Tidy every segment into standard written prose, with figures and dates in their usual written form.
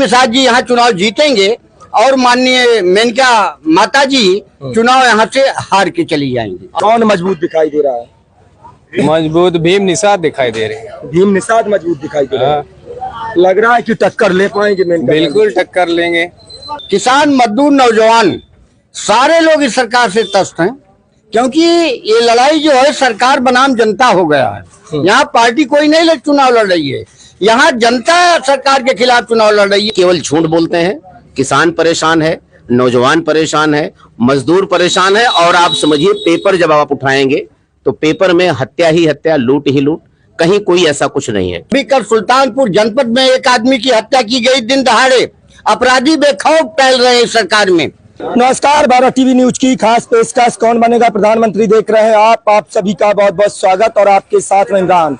निषाद जी यहाँ चुनाव जीतेंगे और माननीय मेनका माता जी चुनाव यहाँ से हार के चली जाएंगी। कौन मजबूत दिखाई दे रहा है? मजबूत भीम निषाद दिखाई दे रहे हैं। भीम निषाद मजबूत दिखाई दे रहा है। लग रहा है कि टक्कर ले पाएंगे मेनका? बिल्कुल टक्कर लेंगे। किसान, मजदूर, नौजवान सारे लोग इस सरकार से त्रस्त हैं, क्योंकि ये लड़ाई जो है सरकार बनाम जनता हो गया है। यहाँ पार्टी कोई नहीं चुनाव लड़ रही है, यहाँ जनता सरकार के खिलाफ चुनाव लड़ रही है। केवल झूठ बोलते हैं। किसान परेशान है, नौजवान परेशान है, मजदूर परेशान है। और आप समझिए, पेपर जब आप उठाएंगे तो पेपर में हत्या ही हत्या, लूट ही लूट, कहीं कोई ऐसा कुछ नहीं है। अभी कल सुल्तानपुर जनपद में एक आदमी की हत्या की गई, दिन दहाड़े। अपराधी बेखौफ टहल रहे हैं सरकार में। नमस्कार, भारत टीवी न्यूज की खास पेशकश कौन बनेगा प्रधानमंत्री देख रहे हैं आप सभी का बहुत बहुत स्वागत और आपके साथ में इमरान।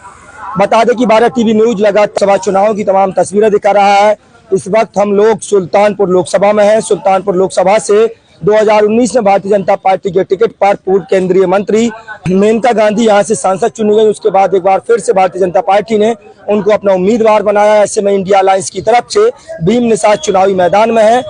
बता दें कि भारत टीवी न्यूज लगातार सभा चुनाव की तमाम तस्वीरें दिखा रहा है। इस वक्त हम लोग सुल्तानपुर लोकसभा में हैं। सुल्तानपुर लोकसभा से 2019 में भारतीय जनता पार्टी के टिकट पर पूर्व केंद्रीय मंत्री मेनका गांधी यहां से सांसद चुनी गई। उसके बाद एक बार फिर से भारतीय जनता पार्टी ने उनको अपना उम्मीदवार बनाया। ऐसे में इंडिया अलायंस की तरफ से भीम निषाद चुनावी मैदान में है।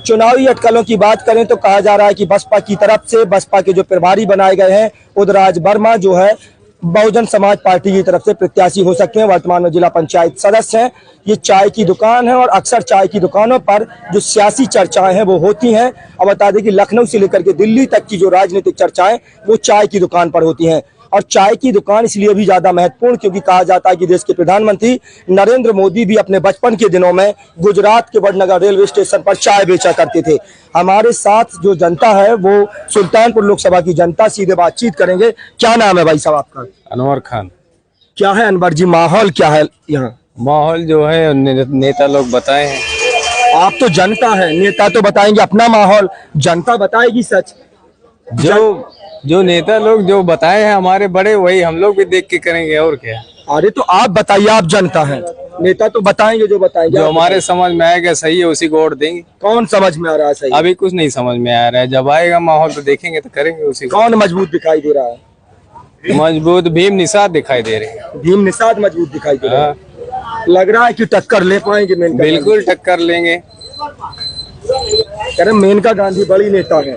चुनावी अटकलों की बात करें तो कहा जा रहा है कि बसपा की तरफ से बसपा के जो प्रभारी बनाए गए हैं उदराज वर्मा जो है बहुजन समाज पार्टी की तरफ से प्रत्याशी हो सकते हैं। वर्तमान में जिला पंचायत सदस्य हैं। ये चाय की दुकान है और अक्सर चाय की दुकानों पर जो सियासी चर्चाएं हैं वो होती हैं। अब बता दें कि लखनऊ से लेकर के दिल्ली तक की जो राजनीतिक चर्चाएं वो चाय की दुकान पर होती हैं। और चाय की दुकान इसलिए भी ज्यादा महत्वपूर्ण क्योंकि कहा जाता है कि देश के प्रधानमंत्री नरेंद्र मोदी भी अपने बचपन के दिनों में गुजरात के वडनगर रेलवे स्टेशन पर चाय बेचा करते थे। हमारे साथ जो जनता है वो सुल्तानपुर लोकसभा की जनता, सीधे बातचीत करेंगे। क्या नाम है भाई साहब आपका? अनवर खान। क्या है अनवर जी, माहौल क्या है यहाँ? माहौल जो है नेता लोग बताए हैं। आप तो जनता है, नेता तो बताएंगे अपना माहौल, जनता बताएगी सच। जो नेता लोग जो बताए हैं हमारे बड़े, वही हम लोग भी देख के करेंगे और क्या। अरे तो आप बताइए, आप जनता हैं, नेता तो बताएंगे जो बताएंगे। जो हमारे समझ में आएगा सही है उसी को वोट देंगे। कौन समझ में आ रहा है सही? अभी कुछ नहीं समझ में आ रहा है, जब आएगा माहौल तो देखेंगे तो करेंगे उसी को। कौन मजबूत दिखाई दे रहा है? मजबूत भीम निषाद दिखाई दे रहे हैं। भीम निषाद मजबूत दिखाई दे रहा है। लग रहा है कि टक्कर ले पाएंगे मेनका? बिल्कुल टक्कर लेंगे। मेनका गांधी बड़ी नेता है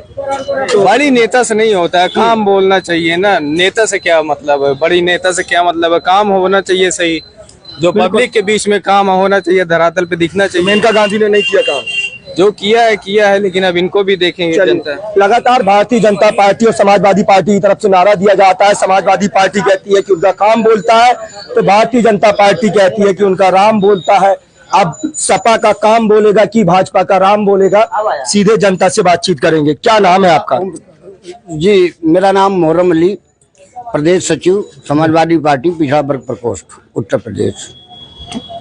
तो बड़ी नेता से नहीं होता है, काम बोलना चाहिए ना। नेता से क्या मतलब है, बड़ी नेता से क्या मतलब है? काम होना चाहिए सही, जो पब्लिक के बीच में काम होना चाहिए, धरातल पे दिखना चाहिए। मेनका गांधी ने नहीं किया काम। जो किया है, लेकिन अब इनको भी देखेंगे जनता। लगातार भारतीय जनता पार्टी और समाजवादी पार्टी की तरफ से नारा दिया जाता है। समाजवादी पार्टी कहती है कि उनका काम बोलता है, तो भारतीय जनता पार्टी कहती है कि उनका राम बोलता है। अब सपा का काम बोलेगा कि भाजपा का राम बोलेगा, सीधे जनता से बातचीत करेंगे। क्या नाम है आपका? जी, मेरा नाम मोहर्रम अली, प्रदेश सचिव समाजवादी पार्टी पिछड़ा वर्ग प्रकोष्ठ, उत्तर प्रदेश।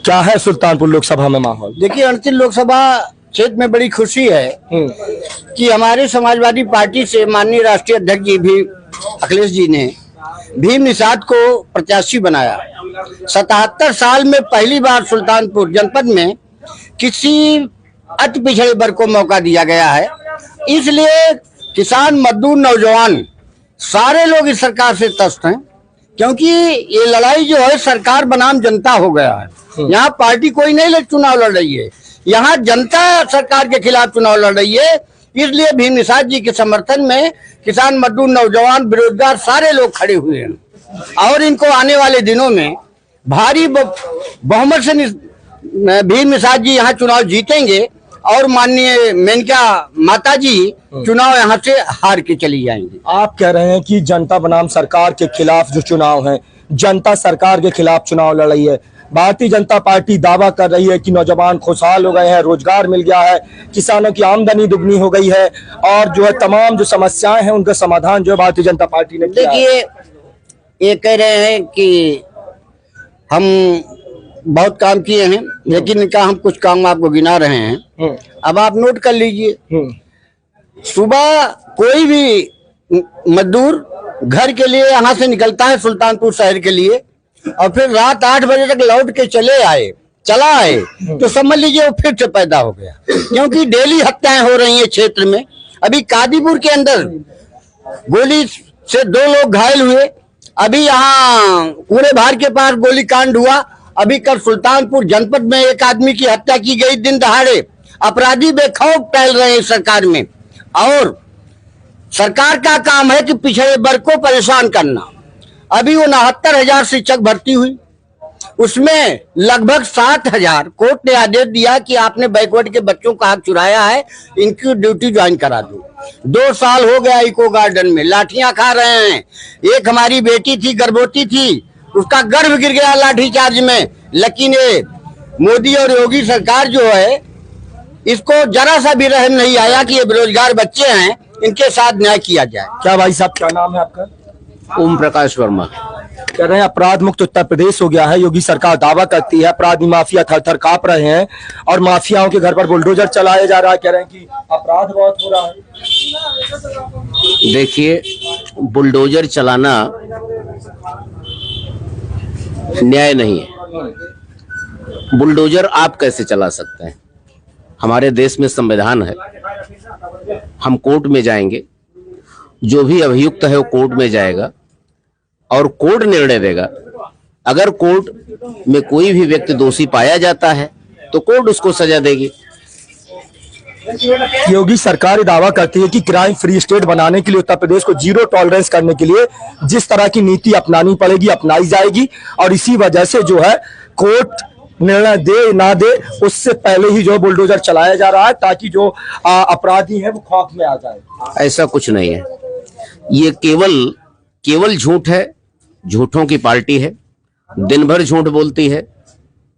क्या है सुल्तानपुर लोकसभा में माहौल? देखिए, 38 लोकसभा क्षेत्र में बड़ी खुशी है कि हमारे समाजवादी पार्टी से माननीय राष्ट्रीय अध्यक्ष जी भी अखिलेश जी ने भीम निषाद को प्रत्याशी बनाया। 77 साल में पहली बार सुल्तानपुर जनपद में किसी अति पिछड़े वर्ग को मौका दिया गया है। इसलिए किसान, मजदूर, नौजवान सारे लोग इस सरकार से त्रस्त हैं, क्योंकि ये लड़ाई जो है सरकार बनाम जनता हो गया है। यहाँ पार्टी कोई नहीं चुनाव लड़ रही है, यहाँ जनता सरकार के खिलाफ चुनाव लड़ रही है। इसलिए भीम निषाद जी के समर्थन में किसान, मजदूर, नौजवान, बेरोजगार सारे लोग खड़े हुए हैं और इनको आने वाले दिनों में भारी बहुमत से भीम निषाद जी यहाँ चुनाव जीतेंगे और माननीय मेनका माता जी चुनाव यहाँ से हार के चली जाएंगी। आप कह रहे हैं कि जनता बनाम सरकार के खिलाफ जो चुनाव है, जनता सरकार के खिलाफ चुनाव लड़ रही है। भारतीय जनता पार्टी दावा कर रही है कि नौजवान खुशहाल हो गए हैं, रोजगार मिल गया है, किसानों की आमदनी दुगनी हो गई है और जो है तमाम जो समस्याएं हैं उनका समाधान जो है भारतीय जनता पार्टी ने किया है। देखिए, ये कह रहे हैं कि हम बहुत काम किए हैं, लेकिन इनका हम कुछ काम आपको गिना रहे हैं। अब आप नोट कर लीजिए। सुबह कोई भी मजदूर घर के लिए यहाँ से निकलता है सुल्तानपुर शहर के लिए और फिर रात 8 बजे तक लौट के चला आए तो समझ लीजिए वो फिर से पैदा हो गया, क्योंकि डेली हत्याएं हो रही हैं क्षेत्र में। अभी कादीपुर के अंदर गोली से 2 लोग घायल हुए। अभी यहाँ कूड़े भार के पास गोलीकांड हुआ अभी कल सुल्तानपुर जनपद में एक आदमी की हत्या की गई दिन दहाड़े। अपराधी बेखौफ टहल रहे हैं सरकार में, और सरकार का काम है कि पिछड़े वर्ग को परेशान करना। अभी 69,000 शिक्षक भर्ती हुई, उसमें लगभग 7,000 कोर्ट ने आदेश दिया कि आपने बैकवर्ड के बच्चों का हक चुराया है, इनकी ड्यूटी ज्वाइन करा दो। 2 साल हो गया इको गार्डन में लाठियां खा रहे हैं। एक हमारी बेटी थी, गर्भवती थी, उसका गर्भ गिर गया लाठी चार्ज में। लेकिन ये मोदी और योगी सरकार जो है, इसको जरा सा भी रहम नहीं आया कि ये बेरोजगार बच्चे हैं, इनके साथ न्याय किया जाए। क्या भाई साहब, क्या नाम है आपका? ओम प्रकाश वर्मा। कह रहे हैं अपराध मुक्त उत्तर प्रदेश हो गया है। योगी सरकार दावा करती है, अपराधी माफिया थर थर कांप रहे हैं और माफियाओं के घर पर बुलडोजर चलाया जा रहा है। कह रहे हैं कि अपराध बहुत हो रहा है। देखिए, बुलडोजर चलाना न्याय नहीं है। बुलडोजर आप कैसे चला सकते हैं? हमारे देश में संविधान है, हम कोर्ट में जाएंगे, जो भी अभियुक्त है वो कोर्ट में जाएगा और कोर्ट निर्णय देगा। अगर कोर्ट में कोई भी व्यक्ति दोषी पाया जाता है तो कोर्ट उसको सजा देगी। योगी सरकार दावा करती है कि क्राइम फ्री स्टेट बनाने के लिए उत्तर प्रदेश को जीरो टॉलरेंस करने के लिए जिस तरह की नीति अपनानी पड़ेगी अपनाई जाएगी, और इसी वजह से जो है कोर्ट निर्णय दे ना दे उससे पहले ही जो बुलडोजर चलाया जा रहा है, ताकि जो अपराधी हैं वो खौफ में आ जाए। ऐसा कुछ नहीं है, ये केवल झूठ है। झूठों की पार्टी है, दिन भर झूठ बोलती है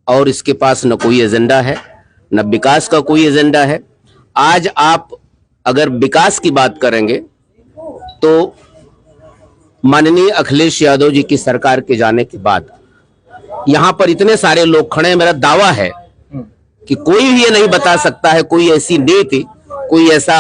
और इसके पास न कोई एजेंडा है, न विकास का कोई एजेंडा है। आज आप अगर विकास की बात करेंगे तो माननीय अखिलेश यादव जी की सरकार के जाने के बाद यहां पर इतने सारे लोग खड़े हैं, मेरा दावा है कि कोई भी ये नहीं बता सकता है कोई ऐसी नीति, कोई ऐसा